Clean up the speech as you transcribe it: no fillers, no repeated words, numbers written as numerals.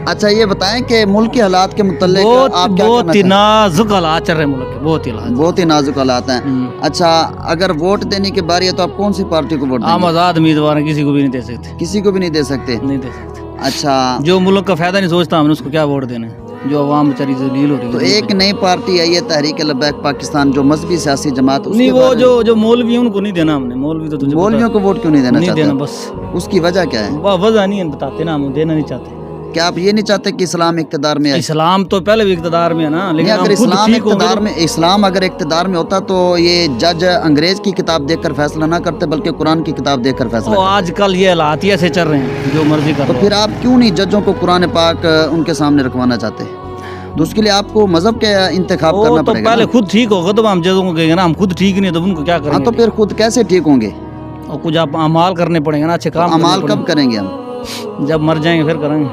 अच्छा ये बताएं कि मुल्क के हालात के मुतल्लिक आप क्या बहुत कहना ही चाहें? नाजुक हालात चल रहे हैं मुल्क के, बहुत ही हालात। बहुत ही नाजुक हालात हैं। अच्छा अगर वोट देने की बारी है तो आप कौन सी पार्टी को वोट आम देंगे? आज़ाद उम्मीदवार हैं, किसी को भी नहीं दे सकते, किसी को भी नहीं दे सकते। नहीं दे सकते। अच्छा जो मुल्क का फायदा नहीं सोचता हमने उसको क्या वोट देने, जो अवाम बेचारी जलील हो रही तो है। एक नई पार्टी आई है तहरीक लब्बैक पाकिस्तान जो मजहबी सियासी जमात नहीं, वो जो मौलवी हैं उनको नहीं देना हमने, मौलवी तो तुझे पता मौलवियों को वोट क्यों नहीं देना नहीं चाहते देना, आप? बस उसकी वजह क्या है? वजह नहीं है, बताते ना, हम देना नहीं चाहते। क्या आप ये नहीं चाहते कि इस्लाम इक़्तिदार में आए? इस्लाम तो पहले भी इक़्तिदार में है ना, लेकिन नहीं, अगर हम खुद इस्लाम ठीक होंगे इक़्तिदार तो। में इस्लाम अगर इक़्तिदार में होता तो ये जज अंग्रेज की किताब देखकर फैसला ना करते बल्कि कुरान की किताब देखकर फैसला तो करते। आजकल ये हालात ही ऐसे चल रहे हैं, जो मर्जी कर तो लो। फिर आप क्यों नहीं जजों को कुरान पाक उनके सामने रखवाना चाहते? तो उसके लिए आपको मजहब के इंतखाब वो करना तो पड़ेगा पहले ना? खुद ठीक होगा तो हम जजों को कहेंगे ना, हम खुद ठीक नहीं है तो उनको क्या हाँ करेंगे? तो फिर खुद कैसे ठीक होंगे? और कुछ आप अमाल करने पड़ेंगे ना, अच्छे काम करने अमाल कब करेंगे हम? पड़ेंगे। जब मर जाएंगे फिर करेंगे।